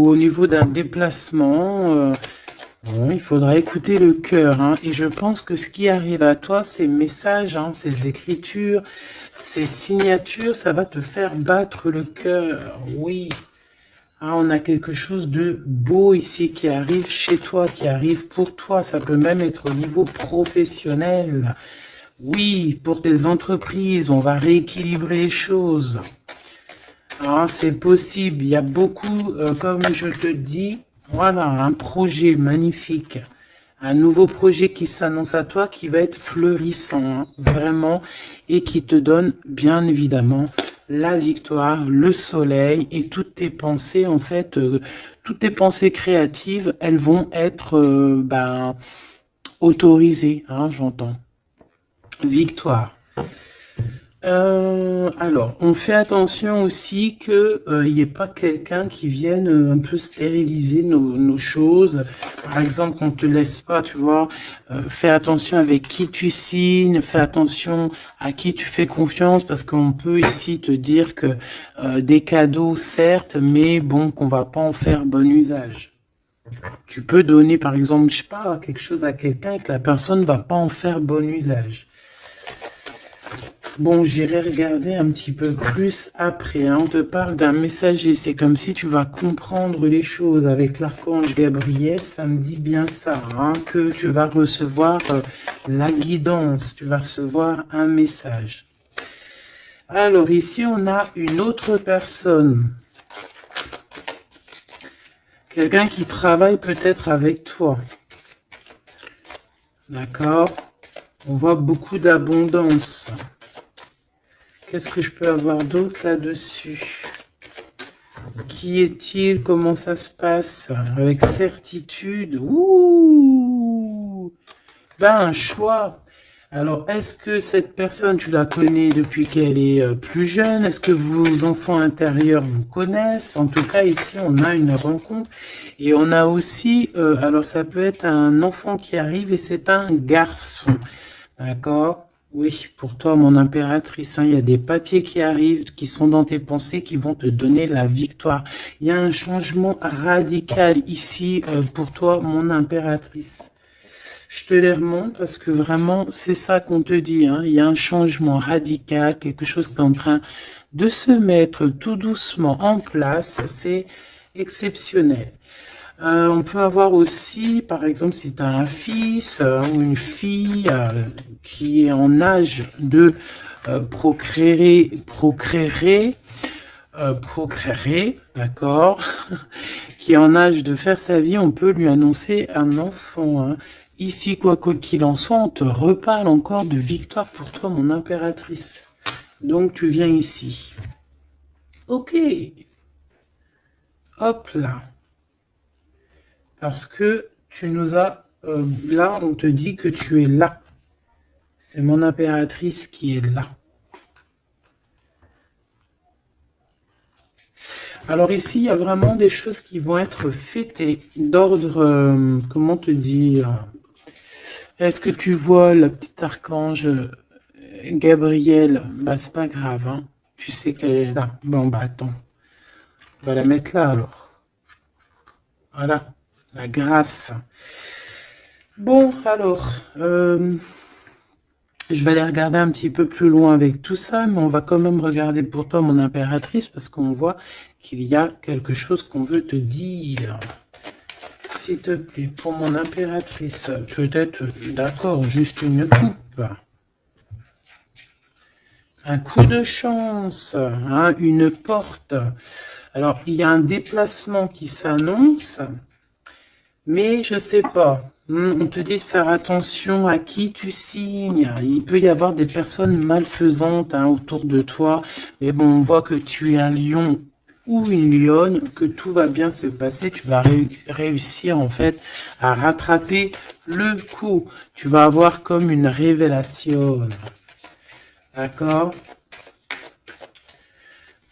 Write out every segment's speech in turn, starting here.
au niveau d'un déplacement, bon, il faudra écouter le cœur. Hein, et je pense que ce qui arrive à toi, ces messages, hein, ces écritures, ces signatures, ça va te faire battre le cœur. Oui. Ah, on a quelque chose de beau ici qui arrive chez toi, qui arrive pour toi. Ça peut même être au niveau professionnel. Oui, pour tes entreprises, on va rééquilibrer les choses. Ah, c'est possible. Il y a beaucoup, comme je te dis, voilà, un projet magnifique. Un nouveau projet qui s'annonce à toi, qui va être florissant, hein, vraiment, et qui te donne, bien évidemment, la victoire, le soleil, et toutes tes pensées, en fait, toutes tes pensées créatives, elles vont être autorisées, hein, j'entends. Victoire. Alors, on fait attention aussi que il n'y ait pas quelqu'un qui vienne un peu stériliser nos choses. Par exemple, qu'on te laisse pas, tu vois. Fais attention avec qui tu signes, fais attention à qui tu fais confiance, parce qu'on peut ici te dire que des cadeaux, certes, mais bon, qu'on va pas en faire bon usage. Tu peux donner, par exemple, je sais pas, quelque chose à quelqu'un et que la personne ne va pas en faire bon usage. Bon, j'irai regarder un petit peu plus après. Hein. On te parle d'un messager. C'est comme si tu vas comprendre les choses avec l'archange Gabriel. Ça me dit bien ça, hein, que tu vas recevoir la guidance. Tu vas recevoir un message. Alors ici, on a une autre personne. Quelqu'un qui travaille peut-être avec toi. D'accord? On voit beaucoup d'abondance. Qu'est-ce que je peux avoir d'autre là-dessus? Qui est-il? Comment ça se passe? Avec certitude. Ouh! Ben, un choix. Alors, est-ce que cette personne, tu la connais depuis qu'elle est plus jeune? Est-ce que vos enfants intérieurs vous connaissent? En tout cas, ici, on a une rencontre. Et on a aussi, alors ça peut être un enfant qui arrive et c'est un garçon. D'accord? Oui, pour toi, mon impératrice, hein, il y a des papiers qui arrivent, qui sont dans tes pensées, qui vont te donner la victoire. Il y a un changement radical ici pour toi, mon impératrice. Je te les remonte parce que vraiment, c'est ça qu'on te dit. Hein. Il y a un changement radical, quelque chose qui est en train de se mettre tout doucement en place. C'est exceptionnel. On peut avoir aussi, par exemple, si tu as un fils ou une fille qui est en âge de procréer, d'accord, qui est en âge de faire sa vie, on peut lui annoncer un enfant. Hein. Ici, quoi qu'il en soit, on te reparle encore de victoire pour toi, mon impératrice. Donc, tu viens ici. Ok. Hop là. Parce que tu nous as... là, on te dit que tu es là. C'est mon impératrice qui est là. Alors ici, il y a vraiment des choses qui vont être fêtées d'ordre... comment te dire? Est-ce que tu vois le petit archange Gabriel? Bah, c'est pas grave, hein. Tu sais qu'elle est là. Bon, bah, attends. On va la mettre là, alors. Voilà. La grâce. Bon, alors... je vais aller regarder un petit peu plus loin avec tout ça, mais on va quand même regarder pour toi, mon impératrice, parce qu'on voit qu'il y a quelque chose qu'on veut te dire. S'il te plaît, pour mon impératrice, peut-être, d'accord, juste une coupe. Un coup de chance, hein, une porte. Alors, il y a un déplacement qui s'annonce, mais je sais pas. On te dit de faire attention à qui tu signes. Il peut y avoir des personnes malfaisantes hein, autour de toi. Mais bon, on voit que tu es un lion ou une lionne, que tout va bien se passer. Tu vas réussir en fait à rattraper le coup. Tu vas avoir comme une révélation. D'accord?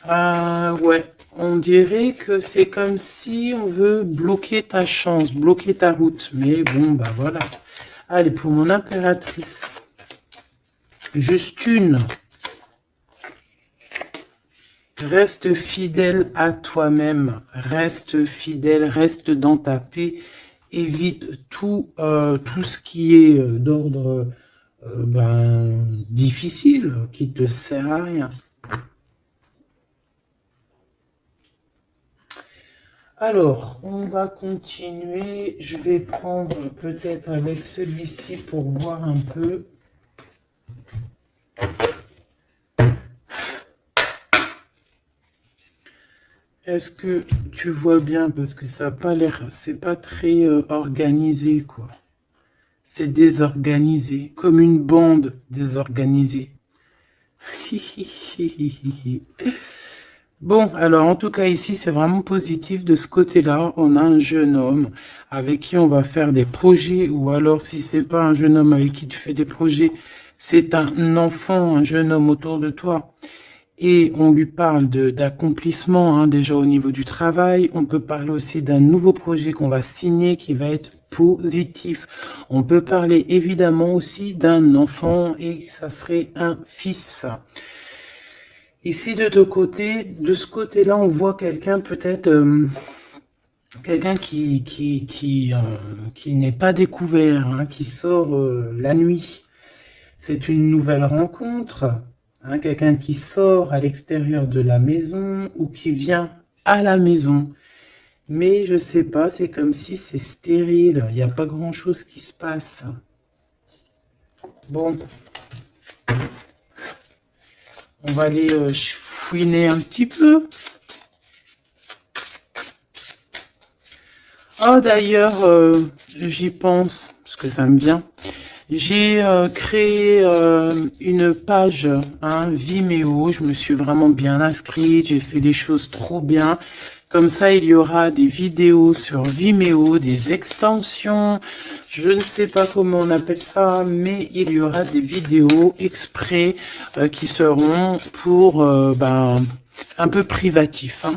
Ah ouais. On dirait que c'est comme si on veut bloquer ta chance, bloquer ta route. Mais bon, bah voilà. Allez, pour mon impératrice. Juste une. Reste fidèle à toi-même, reste fidèle, reste dans ta paix, évite tout ce qui est d'ordre difficile, qui te sert à rien. Alors, on va continuer. Je vais prendre peut-être avec celui-ci pour voir un peu. Est-ce que tu vois bien? Parce que ça n'a pas l'air, c'est pas très organisé, quoi. C'est désorganisé, comme une bande désorganisée. Bon, alors en tout cas ici, c'est vraiment positif. De ce côté-là, on a un jeune homme avec qui on va faire des projets, ou alors si c'est pas un jeune homme avec qui tu fais des projets, c'est un enfant, un jeune homme autour de toi. Et on lui parle d'accomplissement, hein, déjà au niveau du travail. On peut parler aussi d'un nouveau projet qu'on va signer qui va être positif. On peut parler évidemment aussi d'un enfant et ça serait un fils. Ici de ce côté-là, on voit quelqu'un peut-être, quelqu'un qui n'est pas découvert, hein, qui sort la nuit. C'est une nouvelle rencontre, hein, quelqu'un qui sort à l'extérieur de la maison ou qui vient à la maison. Mais je sais pas, c'est comme si c'est stérile, il n'y a pas grand-chose qui se passe. Bon, on va aller fouiner un petit peu. Oh, d'ailleurs, j'y pense, parce que ça me vient. J'ai créé une page, hein, Vimeo. Je me suis vraiment bien inscrite. J'ai fait les choses trop bien. Comme ça, il y aura des vidéos sur Vimeo, des extensions. Je ne sais pas comment on appelle ça, mais il y aura des vidéos exprès qui seront pour un peu privatif, hein.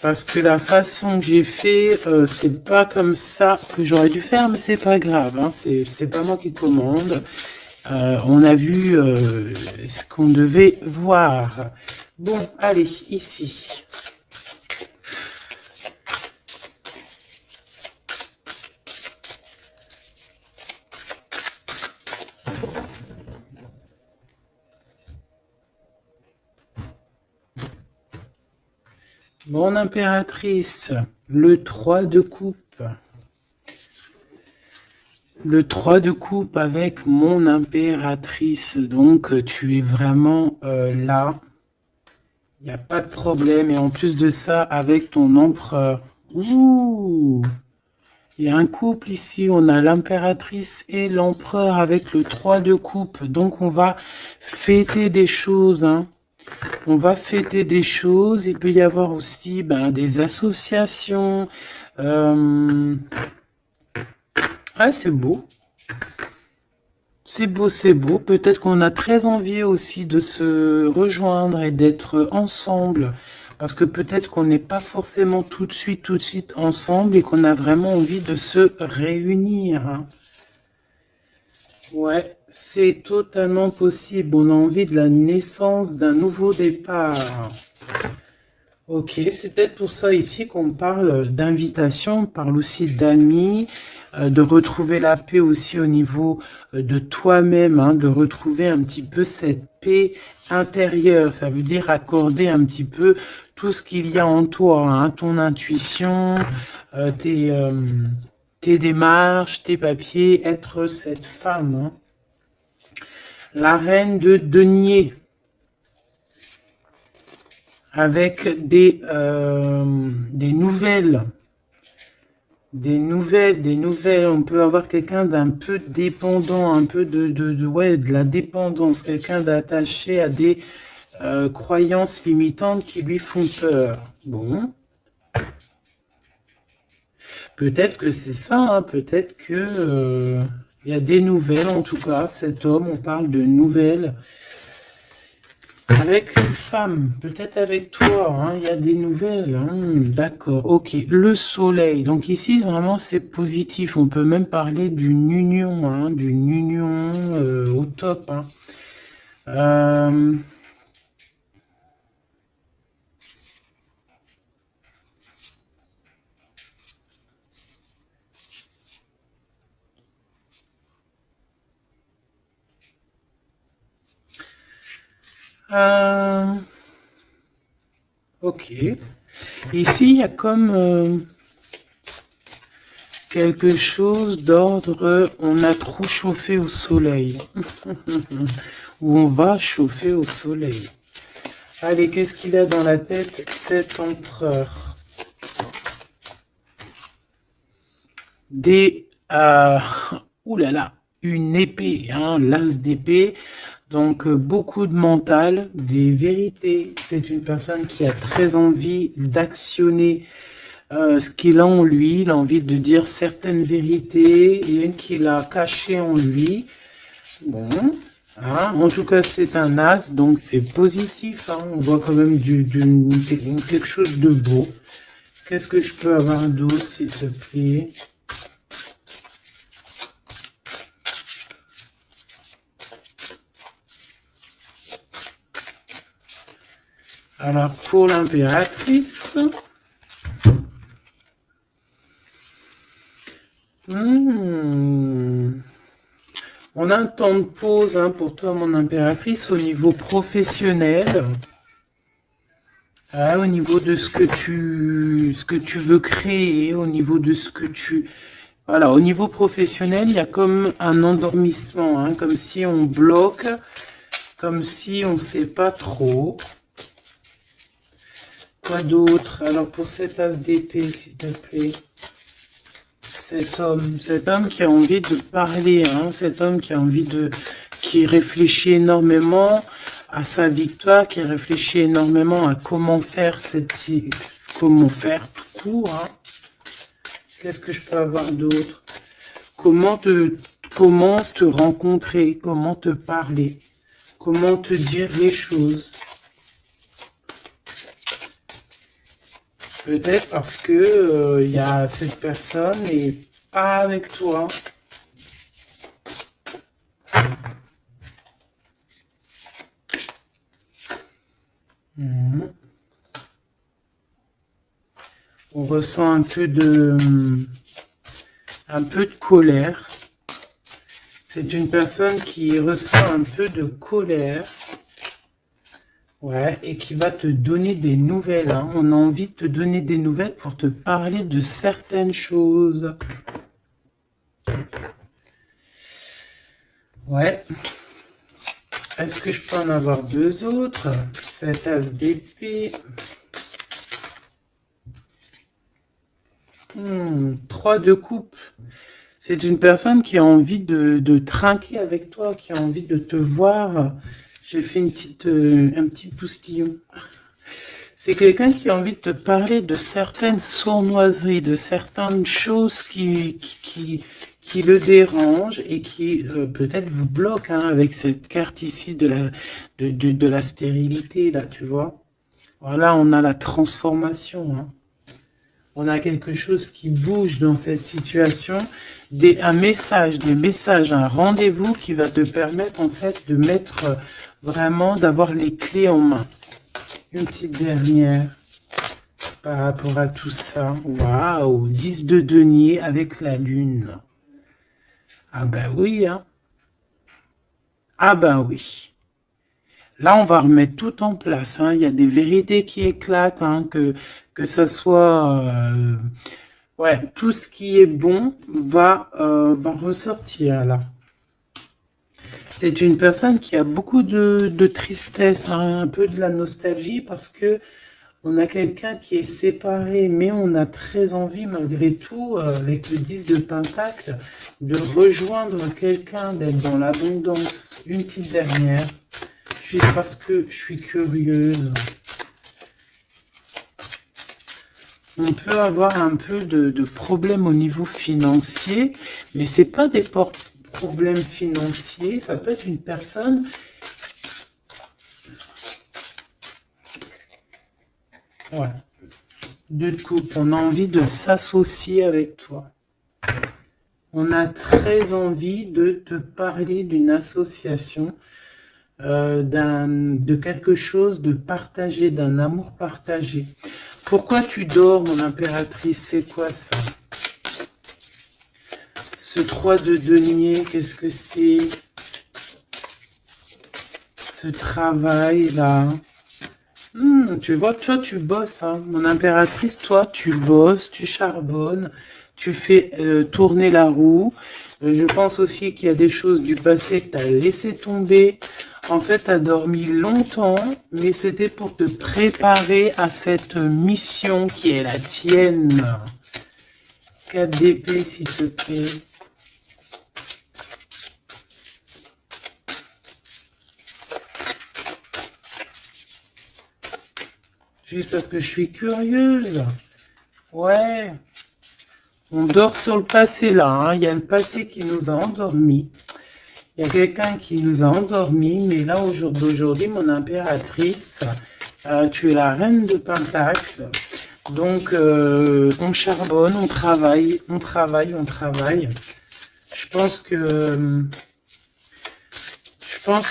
Parce que la façon que j'ai fait, c'est pas comme ça que j'aurais dû faire, mais c'est pas grave, hein, c'est pas moi qui commande. On a vu ce qu'on devait voir. Bon, allez, ici. Mon impératrice, le 3 de coupe. Le 3 de coupe avec mon impératrice. Donc, tu es vraiment là. Il n'y a pas de problème. Et en plus de ça, avec ton empereur. Ouh! Il y a un couple ici. On a l'impératrice et l'empereur avec le 3 de coupe. Donc, on va fêter des choses, hein. On va fêter des choses. Il peut y avoir aussi des associations. Ah, c'est beau. C'est beau, c'est beau. Peut-être qu'on a très envie aussi de se rejoindre et d'être ensemble. Parce que peut-être qu'on n'est pas forcément tout de suite ensemble et qu'on a vraiment envie de se réunir, hein. Ouais, c'est totalement possible. On a envie de la naissance d'un nouveau départ. Ok, c'est peut-être pour ça ici qu'on parle d'invitation, on parle aussi d'amis, de retrouver la paix aussi au niveau de toi-même, hein, de retrouver un petit peu cette paix intérieure. Ça veut dire accorder un petit peu tout ce qu'il y a en toi, hein, ton intuition, tes démarches, tes papiers, être cette femme, hein. La reine de denier. Avec des nouvelles. Des nouvelles. On peut avoir quelqu'un d'un peu dépendant, un peu de la dépendance, quelqu'un d'attaché à des croyances limitantes qui lui font peur. Bon. Peut-être que c'est ça, hein, peut-être que il y a des nouvelles, en tout cas, cet homme, on parle de nouvelles. Avec une femme, peut-être avec toi, hein, il y a des nouvelles, hein, d'accord, ok. Le soleil, donc ici vraiment c'est positif, on peut même parler d'une union, hein, au top, hein. Ok. Ici, il y a comme quelque chose d'ordre, on a trop chauffé au soleil. Ou on va chauffer au soleil. Allez, qu'est-ce qu'il a dans la tête, cet empereur? Ouh là là, une épée, hein, l'as d'épée. Donc, beaucoup de mental, des vérités. C'est une personne qui a très envie d'actionner ce qu'il a en lui. Il a envie de dire certaines vérités et qu'il a cachées en lui. Bon, hein, en tout cas, c'est un as, donc c'est positif. Hein, on voit quand même quelque chose de beau. Qu'est-ce que je peux avoir d'autre, s'il te plaît? Alors, pour l'impératrice, on a un temps de pause hein, pour toi, mon impératrice, au niveau professionnel, au niveau de ce que tu veux créer, au niveau de ce que tu... Voilà, au niveau professionnel, il y a comme un endormissement, hein, comme si on bloque, comme si on ne sait pas trop. Quoi d'autre? Alors pour cet as d'épée, s'il te plaît. Cet homme qui a envie de parler, hein, cet homme qui a envie de... qui réfléchit énormément à sa victoire, qui réfléchit énormément à comment faire comment faire tout court, hein. Qu'est-ce que je peux avoir d'autre? Comment te rencontrer, comment te parler, comment te dire les choses. Peut-être parce que y a cette personne et pas avec toi. On ressent un peu de colère. C'est une personne qui ressent un peu de colère. Ouais, et qui va te donner des nouvelles. Hein. On a envie de te donner des nouvelles pour te parler de certaines choses. Ouais. Est-ce que je peux en avoir deux autres? Cet as d'épée. 3 de coupe. C'est une personne qui a envie de trinquer avec toi, qui a envie de te voir. J'ai fait un petit postillon. C'est quelqu'un qui a envie de te parler de certaines sournoiseries, de certaines choses qui le dérangent et qui peut-être vous bloquent hein, avec cette carte ici de la stérilité, là, tu vois. Voilà, on a la transformation. Hein. On a quelque chose qui bouge dans cette situation, un message, des messages, un rendez-vous qui va te permettre en fait de mettre vraiment, d'avoir les clés en main. Une petite dernière par rapport à tout ça. Waouh, 10 de denier avec la lune. Ah ben oui, hein. Ah ben oui. Là, on va remettre tout en place. Hein. Il y a des vérités qui éclatent, hein, que ça soit... ouais, tout ce qui est bon va ressortir là. C'est une personne qui a beaucoup de tristesse, hein, un peu de la nostalgie, parce que on a quelqu'un qui est séparé, mais on a très envie, malgré tout, avec le 10 de Pentacle, de rejoindre quelqu'un, d'être dans l'abondance. Une petite dernière, juste parce que je suis curieuse. On peut avoir un peu de problèmes au niveau financier, mais c'est pas des problèmes financiers, ça peut être une personne... Ouais. De couple, on a envie de s'associer avec toi. On a très envie de te parler d'une association, de quelque chose de partagé, d'un amour partagé. Pourquoi tu dors, mon impératrice? C'est quoi ça? Ce 3 de denier, qu'est-ce que c'est? ce travail-là. Tu vois, toi, tu bosses, hein. Mon impératrice, toi, tu bosses, tu charbonnes, tu fais tourner la roue. Je pense aussi qu'il y a des choses du passé que tu as laissé tomber. En fait, tu as dormi longtemps, mais c'était pour te préparer à cette mission qui est la tienne. 4 d'épée, s'il te plaît. Juste parce que je suis curieuse. Ouais. On dort sur le passé là. Hein. Il y a le passé qui nous a endormis. Il y a quelqu'un qui nous a endormis. Mais là, aujourd'hui, mon impératrice, tu es la reine de Pentacle. Donc, on charbonne, on travaille, on travaille, on travaille. Je pense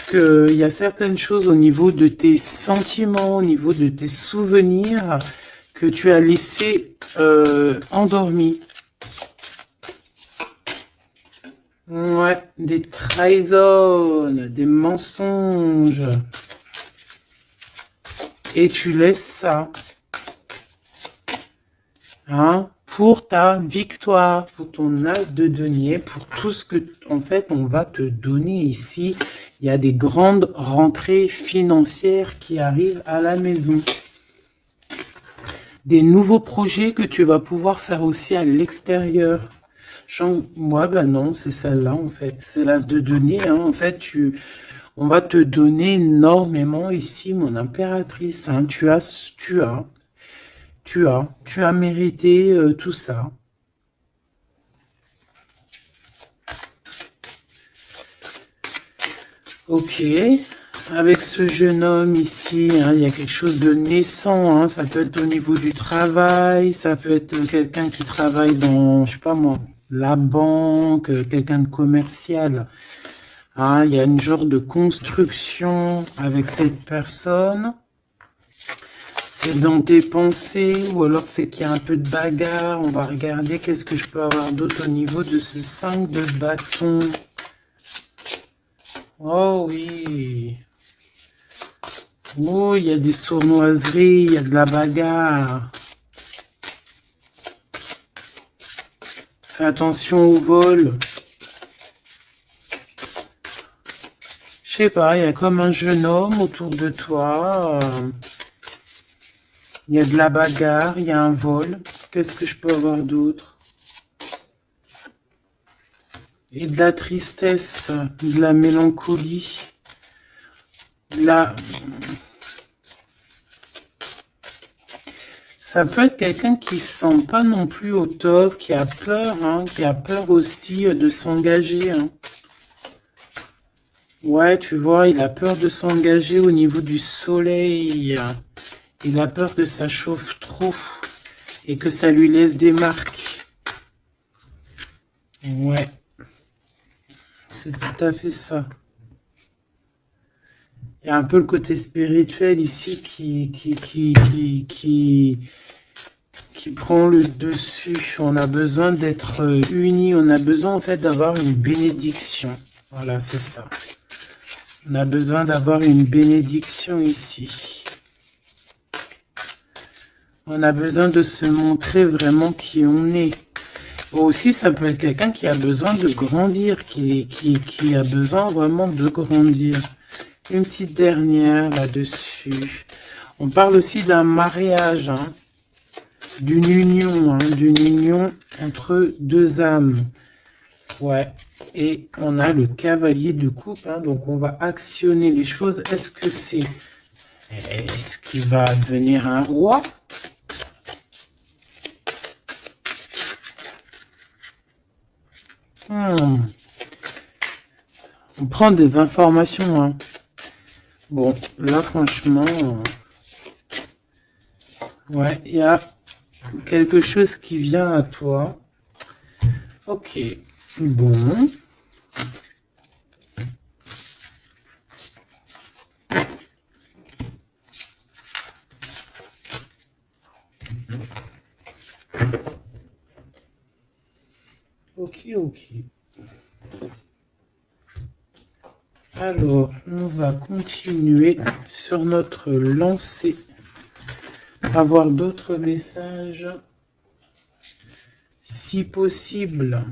qu'il y a certaines choses au niveau de tes sentiments, au niveau de tes souvenirs que tu as laissé endormis. Ouais, des trahisons, des mensonges. Et tu laisses ça. Hein, pour ta victoire, pour ton as de denier, pour tout ce que, en fait, on va te donner ici. Il y a des grandes rentrées financières qui arrivent à la maison. Des nouveaux projets que tu vas pouvoir faire aussi à l'extérieur. Moi, ben non, c'est celle-là, en fait. C'est l'as de denier, hein. En fait, on va te donner énormément ici, mon impératrice. Hein. Tu as mérité tout ça. Ok, avec ce jeune homme ici, hein, il y a quelque chose de naissant, hein, ça peut être au niveau du travail, ça peut être quelqu'un qui travaille dans, je sais pas moi, la banque, quelqu'un de commercial. Hein, il y a une genre de construction avec cette personne. C'est dans tes pensées ou alors c'est qu'il y a un peu de bagarre. On va regarder qu'est-ce que je peux avoir d'autre au niveau de ce 5 de bâton. Oh oui. Oh, il y a des sournoiseries, il y a de la bagarre. Fais attention au vol. Je sais pas, il y a comme un jeune homme autour de toi. Il y a de la bagarre, il y a un vol. Qu'est-ce que je peux avoir d'autre? Et de la tristesse, de la mélancolie. Ça peut être quelqu'un qui se sent pas non plus au top, qui a peur, hein, qui a peur aussi de s'engager. Hein. Ouais, tu vois, il a peur de s'engager au niveau du soleil. Il a peur que ça chauffe trop et que ça lui laisse des marques. Ouais, c'est tout à fait ça. Il y a un peu le côté spirituel ici qui prend le dessus. On a besoin d'être unis. On a besoin en fait d'avoir une bénédiction. Voilà, c'est ça. On a besoin d'avoir une bénédiction ici. On a besoin de se montrer vraiment qui on est. Aussi, ça peut être quelqu'un qui a besoin de grandir, qui a besoin vraiment de grandir. Une petite dernière là-dessus. On parle aussi d'un mariage, hein, d'une union entre deux âmes. Ouais. Et on a le cavalier de coupe, hein, donc on va actionner les choses. Est-ce qu'il va devenir un roi? On prend des informations, hein. Bon, là, franchement, ouais, il y a quelque chose qui vient à toi. Ok, bon. Ok. Alors, on va continuer sur notre lancée. Avoir d'autres messages, si possible.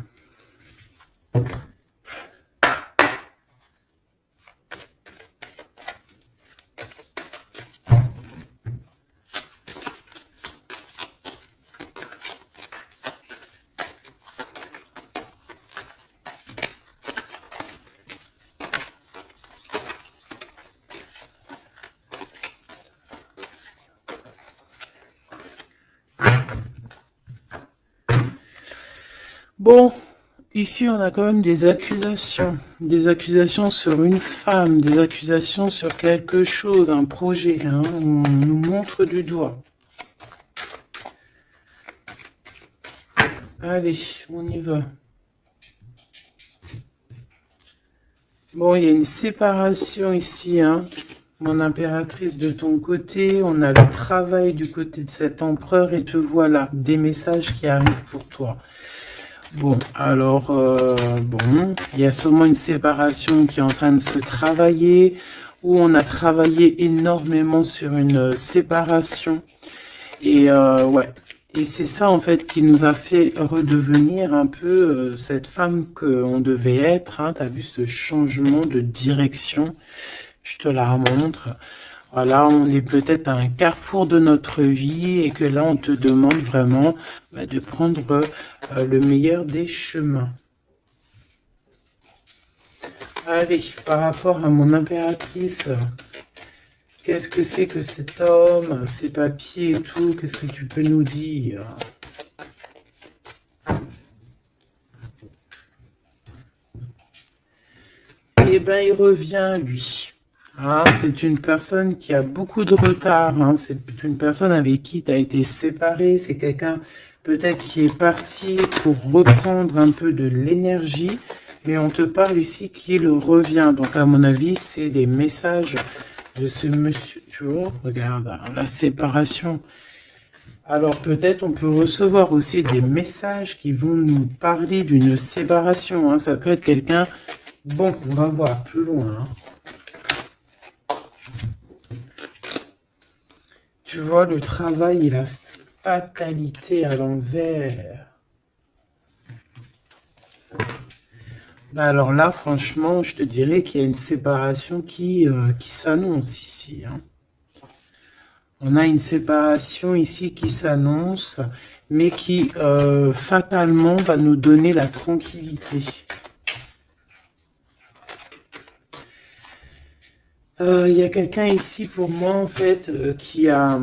Bon, ici on a quand même des accusations sur une femme, des accusations sur quelque chose, un projet, hein, on nous montre du doigt. Allez, on y va. Bon, il y a une séparation ici, hein, mon impératrice de ton côté, on a le travail du côté de cet empereur et te voilà, des messages qui arrivent pour toi. Bon, alors, bon, il y a seulement une séparation qui est en train de se travailler, où on a travaillé énormément sur une séparation. Et ouais, et c'est ça en fait qui nous a fait redevenir un peu cette femme qu'on devait être. Hein. Tu as vu ce changement de direction, je te la montre. Voilà, on est peut-être à un carrefour de notre vie et que là, on te demande vraiment de prendre le meilleur des chemins. Allez, par rapport à mon impératrice, qu'est-ce que c'est que cet homme, ses papiers et tout, qu'est-ce que tu peux nous dire? Eh bien, il revient, lui. Hein, c'est une personne qui a beaucoup de retard. Hein, c'est une personne avec qui tu as été séparé. C'est quelqu'un peut-être qui est parti pour reprendre un peu de l'énergie. Mais on te parle ici qu'il revient. Donc, à mon avis, c'est des messages de ce monsieur. Tu vois, regarde, hein, la séparation. Alors, peut-être on peut recevoir aussi des messages qui vont nous parler d'une séparation. Hein. Ça peut être quelqu'un... Bon, on va voir plus loin. Hein. Tu vois, le travail et la fatalité à l'envers. Alors là, franchement, je te dirais qu'il y a une séparation qui s'annonce ici. Hein. On a une séparation ici qui s'annonce, mais qui fatalement va nous donner la tranquillité. Il y a quelqu'un ici pour moi en fait qui a...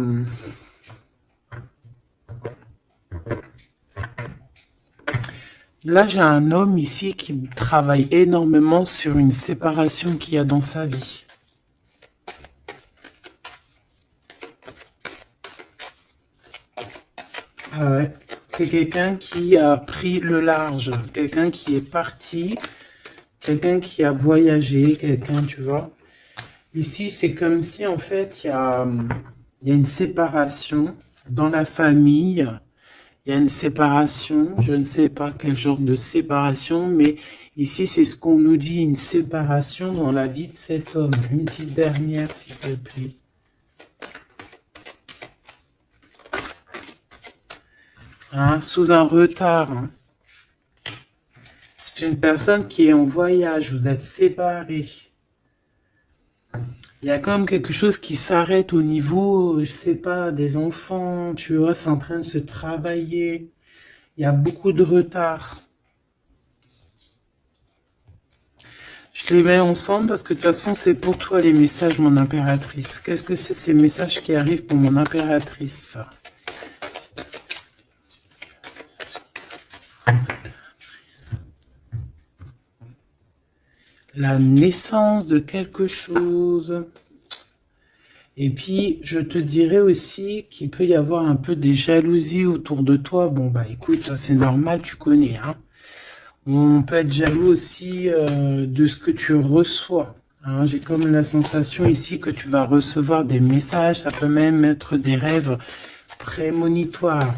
Là j'ai un homme ici qui travaille énormément sur une séparation qu'il y a dans sa vie. Ah ouais, c'est quelqu'un qui a pris le large, quelqu'un qui est parti, quelqu'un qui a voyagé, quelqu'un, tu vois. Ici, c'est comme si, en fait, il y a une séparation dans la famille. Il y a une séparation. Je ne sais pas quel genre de séparation, mais ici, c'est ce qu'on nous dit, une séparation dans la vie de cet homme. Une petite dernière, s'il te plaît. Hein, sous un retard. Hein. C'est une personne qui est en voyage. Vous êtes séparés. Il y a comme quelque chose qui s'arrête au niveau, je sais pas, des enfants, tu vois, c'est en train de se travailler. Il y a beaucoup de retard. Je les mets ensemble parce que de toute façon, c'est pour toi les messages, mon impératrice. Qu'est-ce que c'est ces messages qui arrivent pour mon impératrice? La naissance de quelque chose. Et puis, je te dirais aussi qu'il peut y avoir un peu des jalousies autour de toi. Bon, bah écoute, ça c'est normal, tu connais. Hein. On peut être jaloux aussi de ce que tu reçois. Hein. J'ai comme la sensation ici que tu vas recevoir des messages. Ça peut même être des rêves prémonitoires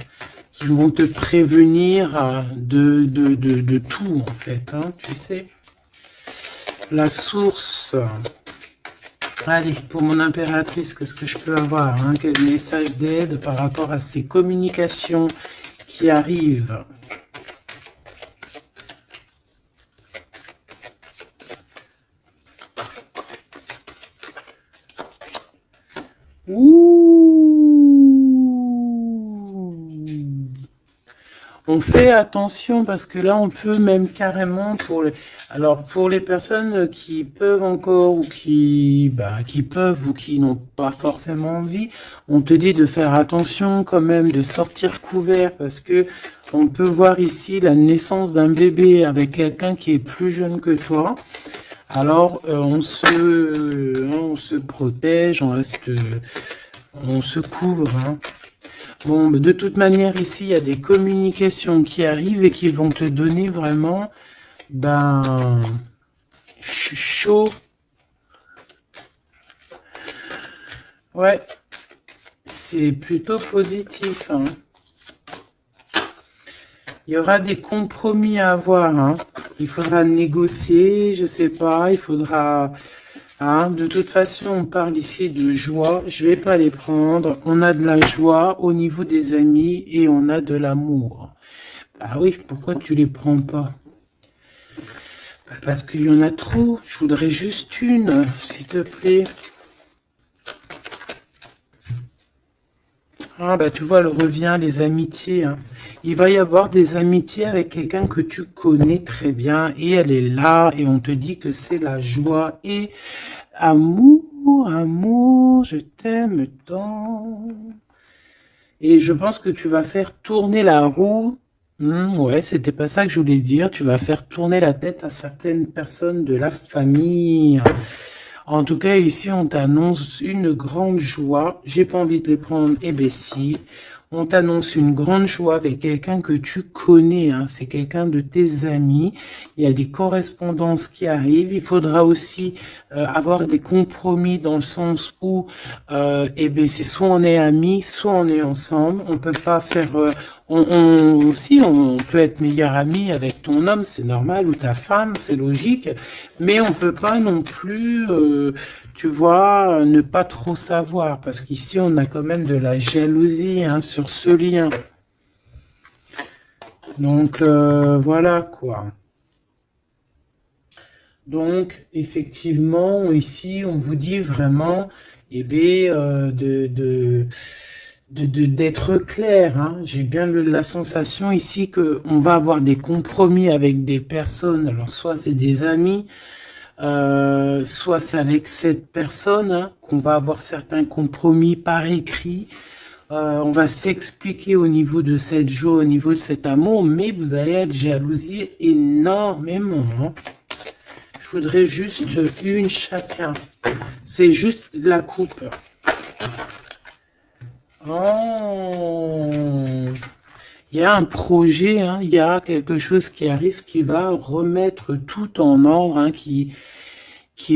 qui vont te prévenir de tout, en fait. Hein, tu sais. La source. Allez, pour mon impératrice, qu'est-ce que je peux avoir, hein? Quel message d'aide par rapport à ces communications qui arrivent? On fait attention parce que là, on peut même carrément alors pour les personnes qui peuvent encore ou qui peuvent ou qui n'ont pas forcément envie, on te dit de faire attention quand même, de sortir couvert parce que on peut voir ici la naissance d'un bébé avec quelqu'un qui est plus jeune que toi. Alors, on se protège, on se couvre, hein. Bon, de toute manière, ici, il y a des communications qui arrivent et qui vont te donner vraiment, chaud. Ouais, c'est plutôt positif, hein. Il y aura des compromis à avoir, hein. Il faudra négocier, je sais pas, il faudra... Hein, de toute façon, on parle ici de joie. Je vais pas les prendre. On a de la joie au niveau des amis et on a de l'amour. Ah oui, pourquoi tu les prends pas? Parce qu'il y en a trop. Je voudrais juste une, s'il te plaît. Ah bah tu vois, elle revient, les amitiés, hein. Il va y avoir des amitiés avec quelqu'un que tu connais très bien et elle est là et on te dit que c'est la joie et amour, amour, je t'aime tant. Et je pense que tu vas faire tourner la roue. Ouais, c'était pas ça que je voulais dire. Tu vas faire tourner la tête à certaines personnes de la famille. En tout cas, ici, on t'annonce une grande joie. J'ai pas envie de les prendre, eh ben si. On t'annonce une grande joie avec quelqu'un que tu connais, hein. C'est quelqu'un de tes amis. Il y a des correspondances qui arrivent. Il faudra aussi avoir des compromis dans le sens où, eh ben, c'est soit on est amis, soit on est ensemble. On peut pas faire... si, on peut être meilleur ami avec ton homme, c'est normal, ou ta femme, c'est logique. Mais on peut pas non plus... tu vois, ne pas trop savoir, parce qu'ici, on a quand même de la jalousie, hein, sur ce lien. Donc, voilà, quoi. Donc, effectivement, ici, on vous dit vraiment, eh bien, d'être clair, hein. J'ai bien la sensation ici que on va avoir des compromis avec des personnes, alors soit c'est des amis, soit c'est avec cette personne, hein, qu'on va avoir certains compromis par écrit. On va s'expliquer au niveau de cette joie, au niveau de cet amour, mais vous allez être jalousie énormément, hein. Je voudrais juste une chacun. C'est juste la coupe. Oh, il y a un projet, hein, il y a quelque chose qui arrive qui va remettre tout en ordre, hein, qui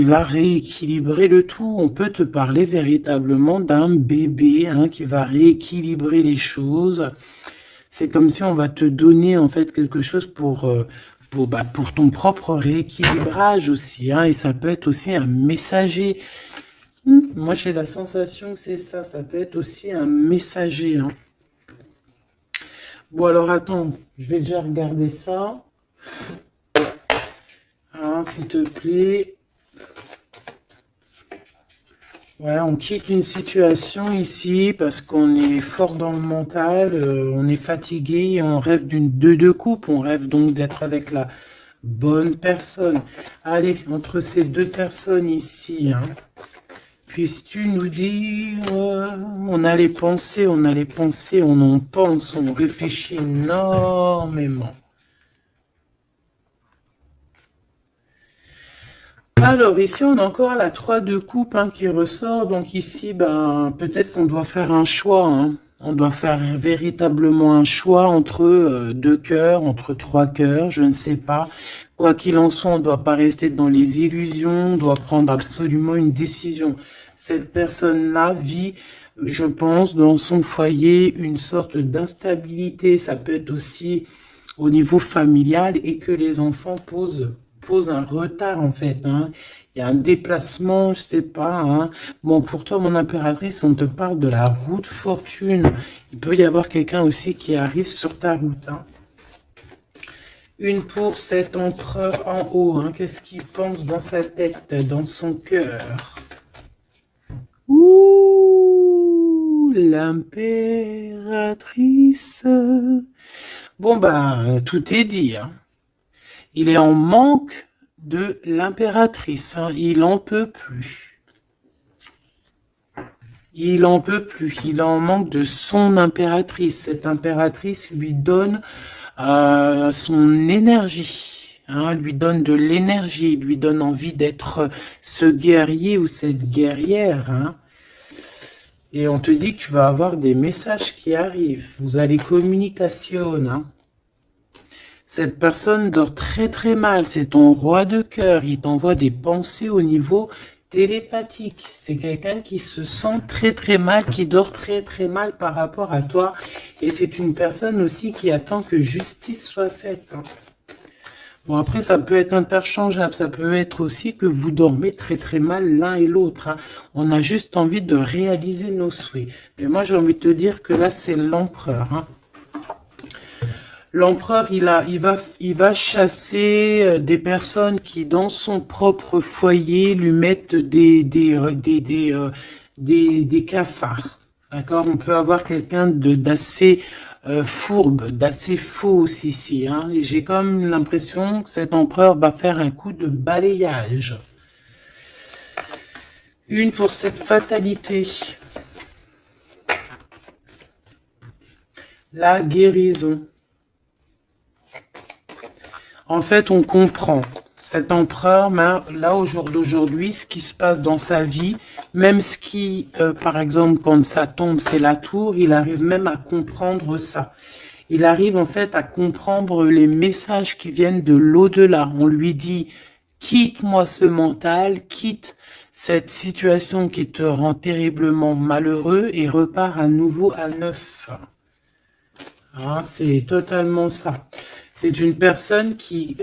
va rééquilibrer le tout. On peut te parler véritablement d'un bébé, hein, qui va rééquilibrer les choses. C'est comme si on va te donner en fait quelque chose pour ton propre rééquilibrage aussi, hein, et ça peut être aussi un messager. Moi j'ai la sensation que c'est ça, ça peut être aussi un messager, hein. Bon alors attends, je vais déjà regarder ça, hein, s'il te plaît. Ouais, on quitte une situation ici parce qu'on est fort dans le mental, on est fatigué, on rêve d'une deux coupe, on rêve donc d'être avec la bonne personne. Allez, entre ces deux personnes ici, hein, puisses-tu nous dire, on a les pensées, on en pense, on réfléchit énormément. Alors ici on a encore la 3 de coupe, hein, qui ressort, donc ici peut-être qu'on doit faire un choix, hein. On doit faire véritablement un choix entre deux cœurs, entre trois cœurs, je ne sais pas. Quoi qu'il en soit, on ne doit pas rester dans les illusions, on doit prendre absolument une décision. Cette personne-là vit, je pense, dans son foyer une sorte d'instabilité. Ça peut être aussi au niveau familial et que les enfants posent suppose un retard en fait, hein. Il y a un déplacement, je sais pas, hein. Bon, pour toi, mon impératrice, on te parle de la route fortune. Il peut y avoir quelqu'un aussi qui arrive sur ta route, hein. Une pour cet empereur en haut, hein. Qu'est-ce qu'il pense dans sa tête, dans son cœur? Ouh, l'impératrice. Bon, ben, tout est dit, hein. Il est en manque de l'impératrice, hein. Il en peut plus. Il en peut plus. Il est en manque de son impératrice. Cette impératrice lui donne son énergie, hein, lui donne de l'énergie, lui donne envie d'être ce guerrier ou cette guerrière, hein. Et on te dit que tu vas avoir des messages qui arrivent. Vous allez communication, hein. Cette personne dort très très mal. C'est ton roi de cœur. Il t'envoie des pensées au niveau télépathique. C'est quelqu'un qui se sent très très mal, qui dort très très mal par rapport à toi. Et c'est une personne aussi qui attend que justice soit faite, hein. Bon, après, ça peut être interchangeable. Ça peut être aussi que vous dormez très très mal l'un et l'autre, hein. On a juste envie de réaliser nos souhaits. Mais moi, j'ai envie de te dire que là, c'est l'empereur, hein. L'empereur, il va chasser des personnes qui, dans son propre foyer, lui mettent des cafards. D'accord? On peut avoir quelqu'un d'assez fourbe, d'assez faux ici, hein. Et j'ai comme l'impression que cet empereur va faire un coup de balayage. Une pour cette fatalité. La guérison. En fait, on comprend. Cet empereur, là, au jour d'aujourd'hui, ce qui se passe dans sa vie, même ce qui, par exemple, quand ça tombe, c'est la tour, il arrive même à comprendre ça. Il arrive, en fait, à comprendre les messages qui viennent de l'au-delà. On lui dit, quitte-moi ce mental, quitte cette situation qui te rend terriblement malheureux et repars à nouveau à neuf. Hein, c'est totalement ça. C'est une personne qui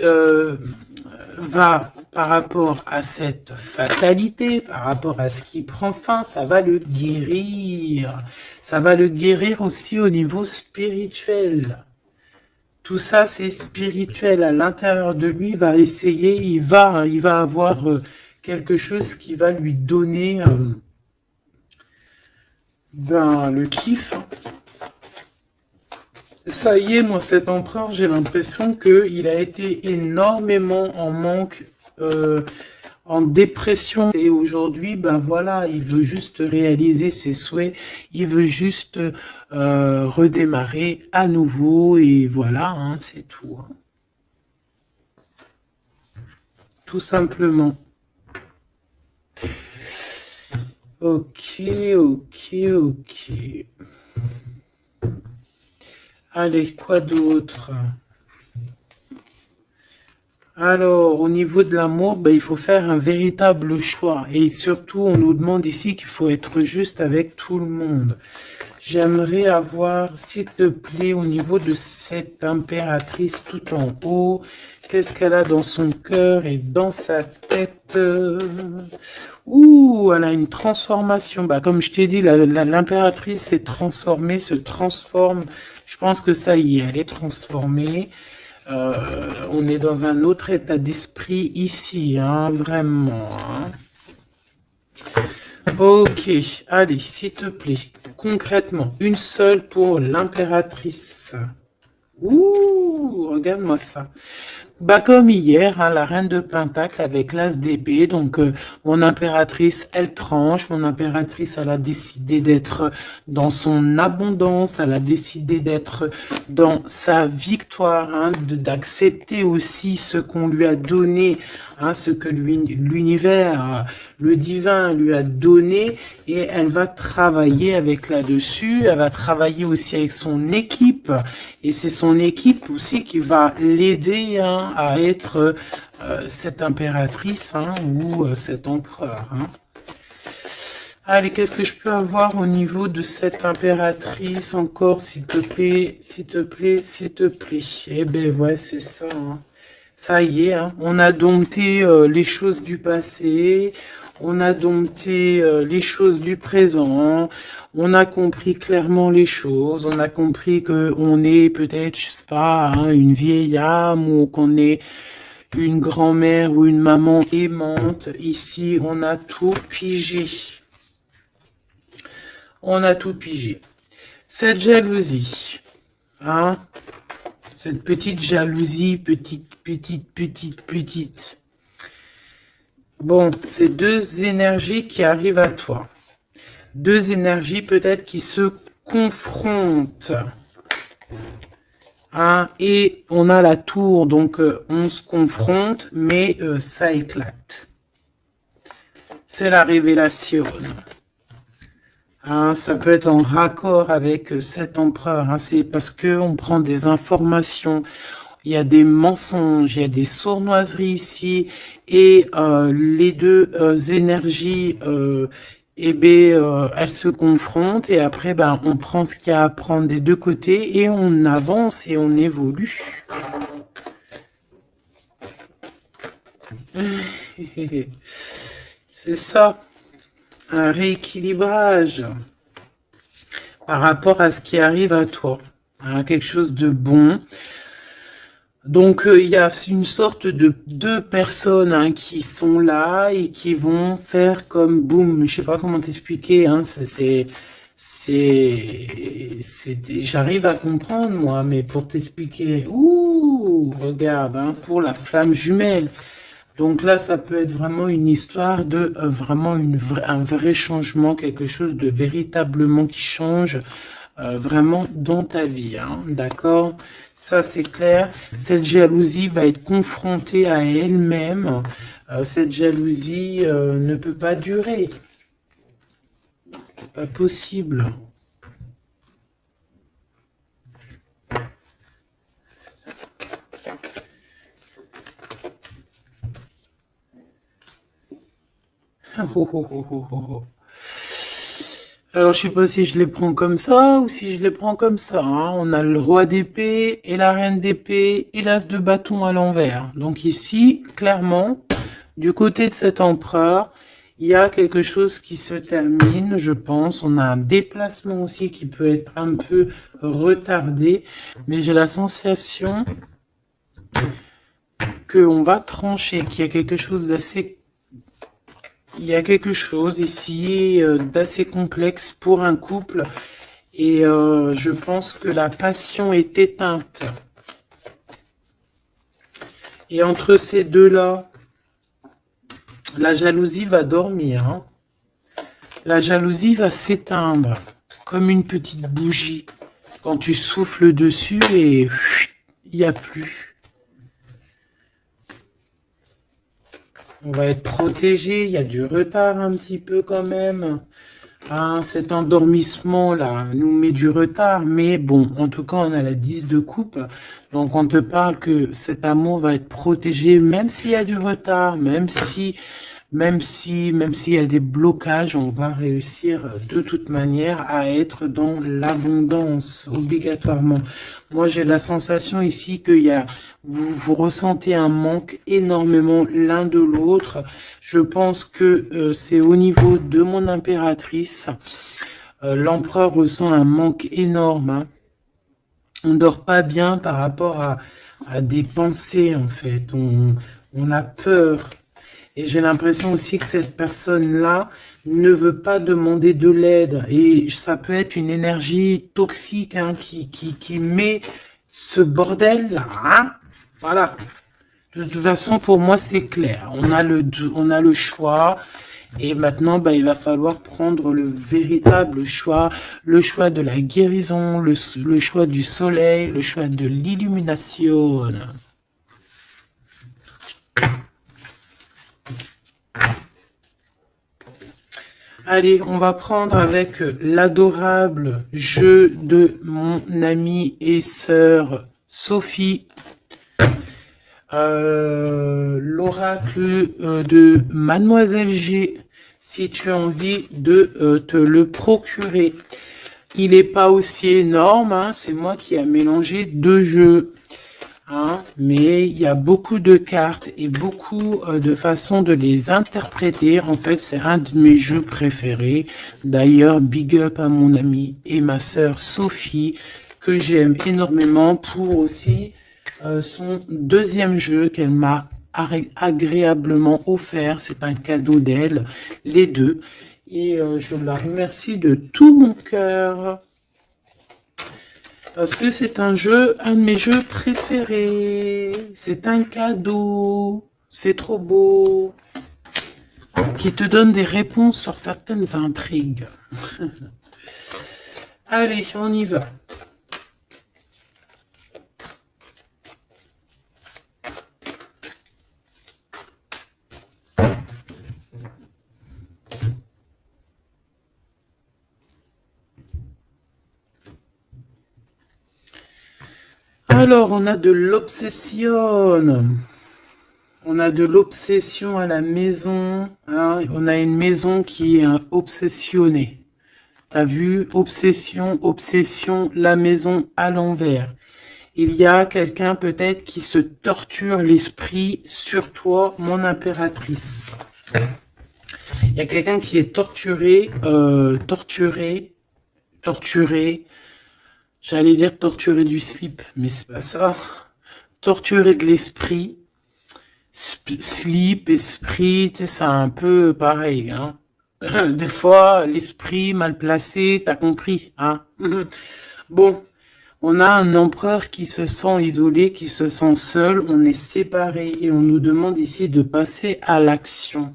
va, par rapport à cette fatalité, par rapport à ce qui prend fin, ça va le guérir. Ça va le guérir aussi au niveau spirituel. Tout ça, c'est spirituel. À l'intérieur de lui, il va essayer, il va avoir quelque chose qui va lui donner le kiff. Ça y est, moi, cet empereur, j'ai l'impression qu'il a été énormément en manque, en dépression. Et aujourd'hui, ben voilà, il veut juste réaliser ses souhaits. Il veut juste redémarrer à nouveau. Et voilà, hein, c'est tout, hein. Tout simplement. Ok, ok, ok. Allez, quoi d'autre? Alors, au niveau de l'amour, ben, il faut faire un véritable choix. Et surtout, on nous demande ici qu'il faut être juste avec tout le monde. J'aimerais avoir, s'il te plaît, au niveau de cette impératrice tout en haut, qu'est-ce qu'elle a dans son cœur et dans sa tête? Ouh, elle a une transformation. Bah, comme je t'ai dit, l'impératrice est transformée, se transforme. Je pense que ça y est, elle est transformée. On est dans un autre état d'esprit ici, hein, vraiment, hein. Ok, allez, s'il te plaît, concrètement, une seule pour l'impératrice. Ouh, regarde-moi ça. Bah comme hier, hein, la reine de Pentacle avec l'as d'épée. Donc mon impératrice, elle tranche. Mon impératrice, elle a décidé d'être dans son abondance. Elle a décidé d'être dans sa victoire, hein, d'accepter aussi ce qu'on lui a donné, hein, ce que l'univers, le divin lui a donné. Et elle va travailler avec là-dessus. Elle va travailler aussi avec son équipe. Et c'est son équipe aussi qui va l'aider, hein, à être cette impératrice, hein, ou cet empereur, hein. Allez, qu'est-ce que je peux avoir au niveau de cette impératrice encore, s'il te plaît, s'il te plaît, s'il te plaît. Eh ben ouais, c'est ça, hein. Ça y est, hein, on a dompté les choses du passé, on a dompté les choses du présent, on a compris clairement les choses, on a compris que on est peut-être, je sais pas, hein, une vieille âme ou qu'on est une grand-mère ou une maman aimante. Ici, on a tout pigé. On a tout pigé. Cette jalousie, hein, cette petite jalousie, petite. Bon, c'est deux énergies qui arrivent à toi. Deux énergies peut-être qui se confrontent. Hein, et on a la tour, donc on se confronte, mais ça éclate. C'est la révélation. Hein, ça peut être en raccord avec cet empereur. Hein, c'est parce que on prend des informations. Il y a des mensonges, il y a des sournoiseries ici, et les deux énergies, elles se confrontent, et après, ben, on prend ce qu'il y a à prendre des deux côtés, et on avance et on évolue. C'est ça, un rééquilibrage par rapport à ce qui arrive à toi, hein, quelque chose de bon. Donc, il y a une sorte de deux personnes, hein, qui sont là et qui vont faire comme boum. Je sais pas comment t'expliquer. Hein, j'arrive à comprendre moi, mais pour t'expliquer, ouh, regarde, hein, pour la flamme jumelle. Donc là, ça peut être vraiment une histoire de vraiment un vrai changement, quelque chose de véritablement qui change vraiment dans ta vie, hein, d'accord? Ça, c'est clair. Cette jalousie va être confrontée à elle-même. Cette jalousie ne peut pas durer. C'est pas possible. Oh, oh, oh, oh, oh, oh. Alors, je sais pas si je les prends comme ça ou si je les prends comme ça. Hein. On a le roi d'épée et la reine d'épée et l'as de bâton à l'envers. Donc ici, clairement, du côté de cet empereur, il y a quelque chose qui se termine, je pense. On a un déplacement aussi qui peut être un peu retardé. Mais j'ai la sensation qu'on va trancher, qu'il y a quelque chose d'assez... Il y a quelque chose ici d'assez complexe pour un couple. Et je pense que la passion est éteinte. Et entre ces deux-là, la jalousie va dormir. Hein. La jalousie va s'éteindre comme une petite bougie. Quand tu souffles dessus et il n'y a plus. On va être protégé, il y a du retard un petit peu quand même. Hein, cet endormissement-là nous met du retard, mais bon, en tout cas, on a la 10 de coupe. Donc, on te parle que cet amour va être protégé, même s'il y a du retard, même s'il y a des blocages, on va réussir de toute manière à être dans l'abondance, obligatoirement. Moi, j'ai la sensation ici que vous ressentez un manque énormément l'un de l'autre. Je pense que c'est au niveau de mon impératrice. L'empereur ressent un manque énorme. Hein. On dort pas bien par rapport à des pensées, en fait. On a peur. Et j'ai l'impression aussi que cette personne-là ne veut pas demander de l'aide. Et ça peut être une énergie toxique, hein, qui met ce bordel-là. Hein, voilà. De toute façon, pour moi, c'est clair. On a le choix. Et maintenant, bah, il va falloir prendre le véritable choix. Le choix de la guérison, le choix du soleil, le choix de l'illumination. Allez, on va prendre avec l'adorable jeu de mon amie et sœur Sophie. L'oracle de Mademoiselle G, si tu as envie de te le procurer. Il n'est pas aussi énorme, hein, c'est moi qui ai mélangé deux jeux. hein, mais il y a beaucoup de cartes et beaucoup de façons de les interpréter. En fait, c'est un de mes jeux préférés. D'ailleurs, big up à mon amie et ma sœur Sophie, que j'aime énormément pour aussi son deuxième jeu qu'elle m'a agréablement offert. C'est un cadeau d'elle, les deux. Et je la remercie de tout mon cœur. Parce que c'est un jeu, un de mes jeux préférés. C'est un cadeau. C'est trop beau. Qui te donne des réponses sur certaines intrigues. Allez, on y va. Alors, on a de l'obsession. On a de l'obsession à la maison. Hein. On a une maison qui est obsessionnée. T'as vu? Obsession, obsession, la maison à l'envers. Il y a quelqu'un peut-être qui se torture l'esprit sur toi, mon impératrice. Il y a quelqu'un qui est torturé, torturé. J'allais dire torturé du slip, mais c'est pas ça. Torturé de l'esprit. Slip, esprit, c'est un peu pareil, hein. Des fois, l'esprit mal placé, t'as compris, hein. Bon, on a un empereur qui se sent isolé, qui se sent seul, on est séparés et on nous demande ici de passer à l'action.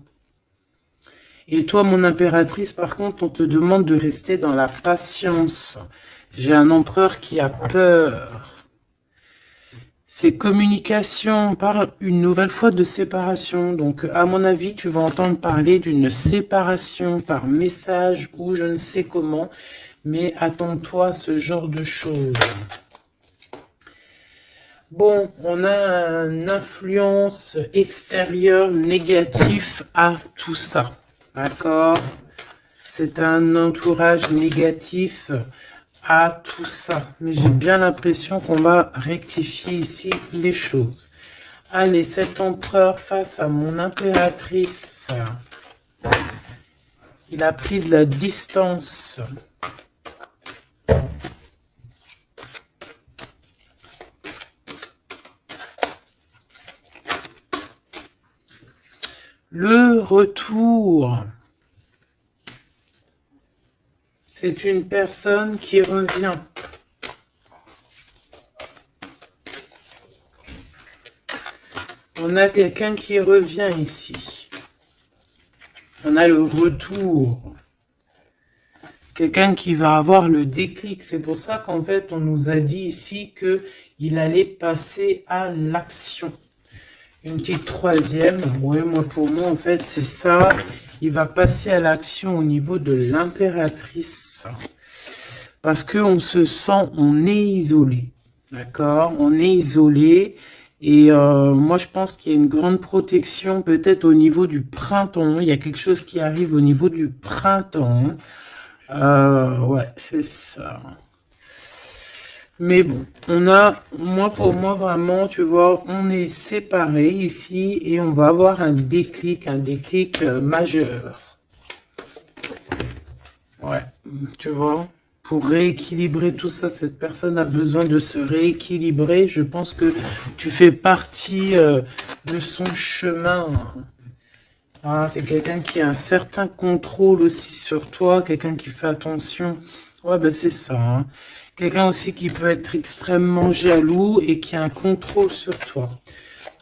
Et toi, mon impératrice, par contre, on te demande de rester dans la patience. J'ai un empereur qui a peur. C'est communication, on parle une nouvelle fois de séparation. Donc, à mon avis, tu vas entendre parler d'une séparation par message ou je ne sais comment. Mais attends-toi à ce genre de choses. Bon, on a une influence extérieure négative à tout ça. D'accord? C'est un entourage négatif à tout ça. Mais j'ai bien l'impression qu'on va rectifier ici les choses. Allez, cet empereur face à mon impératrice. Il a pris de la distance. Le retour. C'est une personne qui revient. On a quelqu'un qui revient ici. On a le retour. Quelqu'un qui va avoir le déclic. C'est pour ça qu'en fait, on nous a dit ici qu'il allait passer à l'action. Une petite troisième. Ouais, moi, pour moi, en fait, c'est ça. Il va passer à l'action au niveau de l'impératrice. Parce qu'on se sent, on est isolé. D'accord? On est isolé. Et moi, je pense qu'il y a une grande protection peut-être au niveau du printemps. Il y a quelque chose qui arrive au niveau du printemps. Ouais, c'est ça. Mais bon, on a, pour moi, vraiment, tu vois, on est séparés ici et on va avoir un déclic majeur. Ouais, tu vois, pour rééquilibrer tout ça, cette personne a besoin de se rééquilibrer. Je pense que tu fais partie de son chemin. Ah, c'est quelqu'un qui a un certain contrôle aussi sur toi, quelqu'un qui fait attention. Ouais, ben c'est ça, hein. Quelqu'un aussi qui peut être extrêmement jaloux et qui a un contrôle sur toi.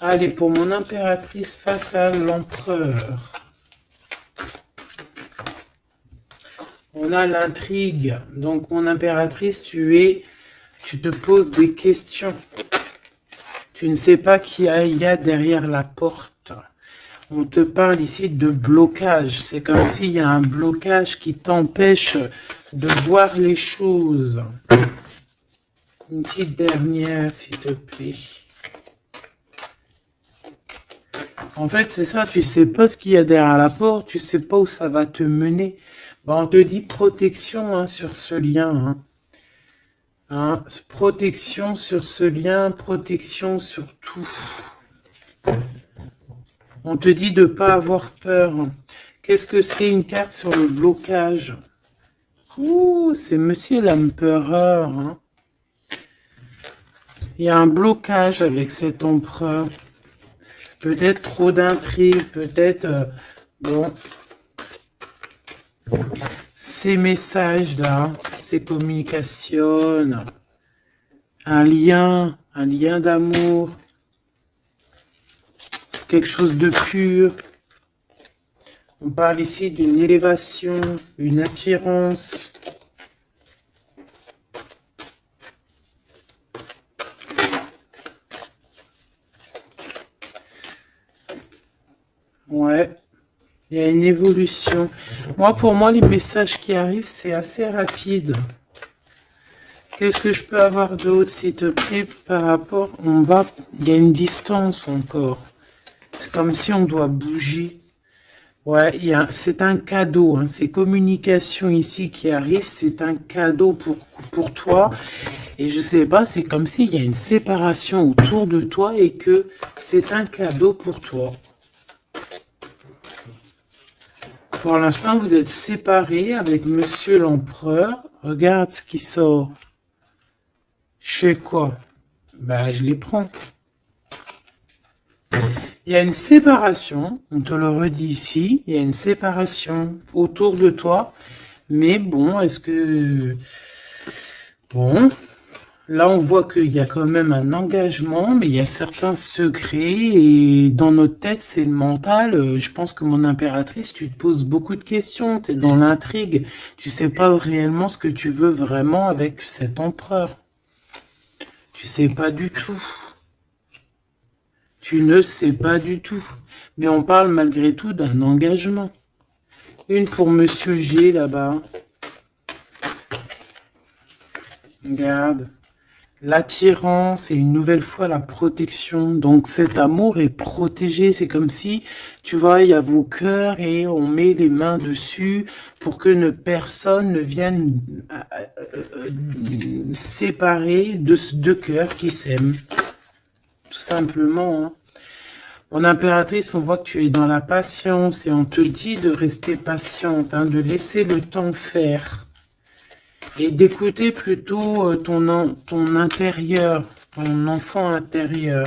Allez, pour mon impératrice face à l'empereur. On a l'intrigue. Donc, mon impératrice, tu te poses des questions. Tu ne sais pas qui il y a derrière la porte. On te parle ici de blocage. C'est comme s'il y a un blocage qui t'empêche de voir les choses. Une petite dernière, s'il te plaît. En fait, c'est ça, tu sais pas ce qu'il y a derrière la porte, tu sais pas où ça va te mener. Bon, on te dit protection hein, sur ce lien. Hein. Hein, protection sur ce lien, protection sur tout. On te dit de ne pas avoir peur. Qu'est-ce que c'est une carte sur le blocage? Ouh, c'est Monsieur l'Empereur. Hein. Il y a un blocage avec cet empereur. Peut-être trop d'intrigues, peut-être... bon, ces messages-là, ces communications, un lien d'amour, quelque chose de pur. On parle ici d'une élévation, une attirance. Ouais, il y a une évolution. Pour moi, les messages qui arrivent, c'est assez rapide. Qu'est-ce que je peux avoir d'autre, s'il te plaît, par rapport... Il y a une distance encore. C'est comme si on doit bouger. Ouais, c'est un cadeau. Hein. Ces communications ici qui arrivent, c'est un cadeau pour toi. Et je sais pas, c'est comme s'il y a une séparation autour de toi et que c'est un cadeau pour toi. Pour l'instant, vous êtes séparés avec Monsieur l'Empereur. Regarde ce qui sort. Je fais quoi? Bah, je les prends. Il y a une séparation, on te le redit ici, il y a une séparation autour de toi. Mais bon, est-ce que... Bon, là on voit qu'il y a quand même un engagement, mais il y a certains secrets. Et dans notre tête, c'est le mental. Je pense que mon impératrice, tu te poses beaucoup de questions, tu es dans l'intrigue. Tu sais pas réellement ce que tu veux vraiment avec cet empereur. Tu sais pas du tout. Tu ne sais pas du tout. Mais on parle malgré tout d'un engagement. Une pour Monsieur G là-bas. Regarde. L'attirance et une nouvelle fois la protection. Donc cet amour est protégé. C'est comme si, tu vois, il y a vos cœurs et on met les mains dessus pour que personne ne vienne séparer deux cœurs qui s'aiment. Tout simplement. Hein. Mon impératrice, on voit que tu es dans la patience et on te dit de rester patiente, hein, de laisser le temps faire et d'écouter plutôt ton intérieur, ton enfant intérieur.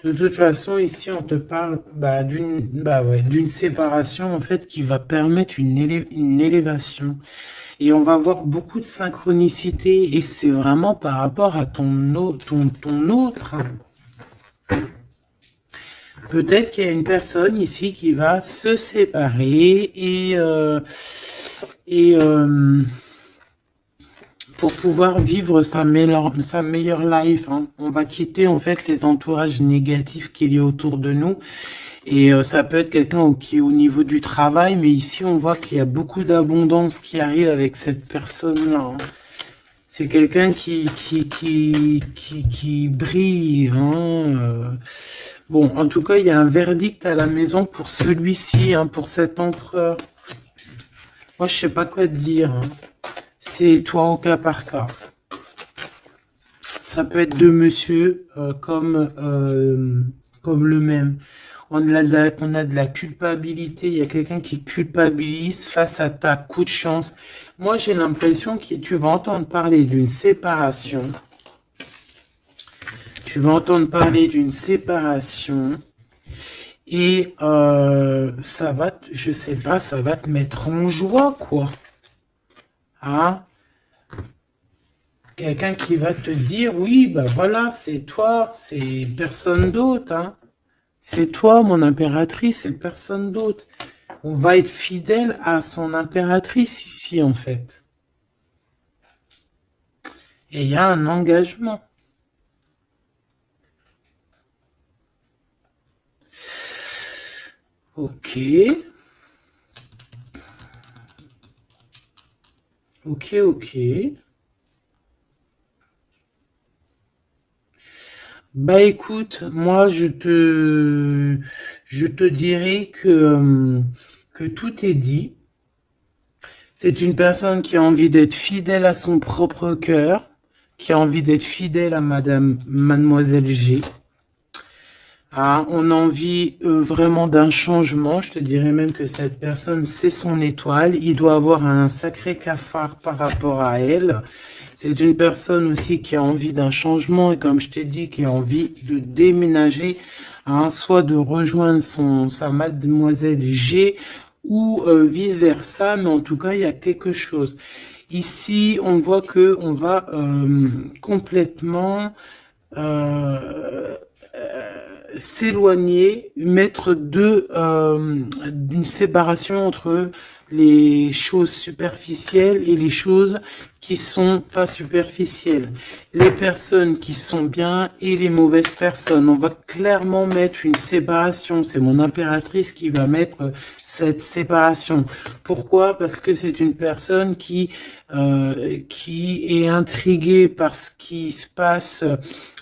De toute façon, ici, on te parle d'une séparation en fait qui va permettre une élévation. Et on va avoir beaucoup de synchronicité. Et c'est vraiment par rapport à ton autre. Peut-être qu'il y a une personne ici qui va se séparer pour pouvoir vivre sa meilleure life. Hein. On va quitter en fait les entourages négatifs qu'il y a autour de nous. Et ça peut être quelqu'un qui est au niveau du travail, mais ici on voit qu'il y a beaucoup d'abondance qui arrive avec cette personne-là. Hein. C'est quelqu'un qui brille. Hein. Bon, en tout cas, il y a un verdict à la maison pour celui-ci, hein, pour cet empereur. Moi, je sais pas quoi te dire. Hein. C'est toi au cas par cas. Ça peut être deux monsieur comme le même. On a de la culpabilité. Il y a quelqu'un qui culpabilise face à ta coup de chance. Moi, j'ai l'impression que tu vas entendre parler d'une séparation. Tu vas entendre parler d'une séparation. Et ça va, je sais pas, ça va te mettre en joie, quoi. Hein? Quelqu'un qui va te dire, oui, bah voilà, c'est toi, c'est personne d'autre, hein. C'est toi, mon impératrice, c'est personne d'autre. On va être fidèle à son impératrice ici, en fait. Et il y a un engagement. Ok. Ok. Bah écoute, moi je te dirais que tout est dit. C'est une personne qui a envie d'être fidèle à son propre cœur, qui a envie d'être fidèle à Mademoiselle G. Ah, on a envie vraiment d'un changement. Je te dirais même que cette personne, c'est son étoile. Il doit avoir un sacré cafard par rapport à elle. C'est une personne aussi qui a envie d'un changement et comme je t'ai dit, qui a envie de déménager, hein, soit de rejoindre sa Mademoiselle G ou vice-versa. Mais en tout cas, il y a quelque chose. Ici, on voit que on va complètement s'éloigner, mettre d'une séparation entre les choses superficielles et les choses qui sont pas superficielles. Les personnes qui sont bien et les mauvaises personnes. On va clairement mettre une séparation. C'est mon impératrice qui va mettre cette séparation. Pourquoi? Parce que c'est une personne qui est intriguée par ce qui se passe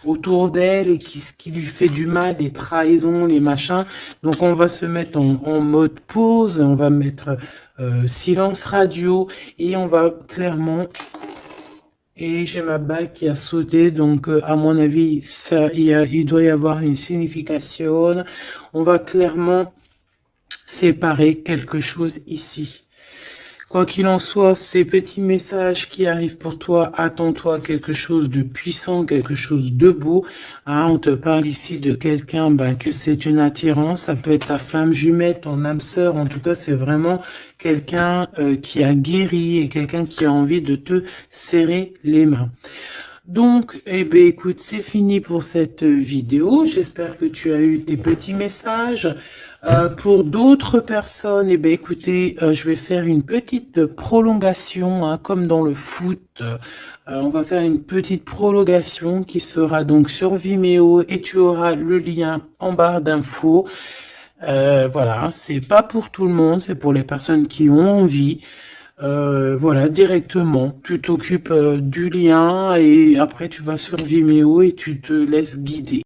autour d'elle et ce qui lui fait du mal, les trahisons, les machins. Donc on va se mettre en mode pause, on va mettre silence radio et on va clairement... Et j'ai ma bague qui a sauté, donc à mon avis, il doit y avoir une signification. On va clairement séparer quelque chose ici. Quoi qu'il en soit, ces petits messages qui arrivent pour toi, attends-toi quelque chose de puissant, quelque chose de beau. Hein, on te parle ici de quelqu'un que c'est une attirance, ça peut être ta flamme jumelle, ton âme sœur, en tout cas c'est vraiment quelqu'un qui a guéri et quelqu'un qui a envie de te serrer les mains. Donc, écoute, c'est fini pour cette vidéo. J'espère que tu as eu tes petits messages. Pour d'autres personnes, écoutez, je vais faire une petite prolongation, hein, comme dans le foot. On va faire une petite prolongation qui sera donc sur Vimeo et tu auras le lien en barre d'infos. Voilà, c'est pas pour tout le monde, c'est pour les personnes qui ont envie. Voilà, directement, tu t'occupes du lien et après tu vas sur Vimeo et tu te laisses guider.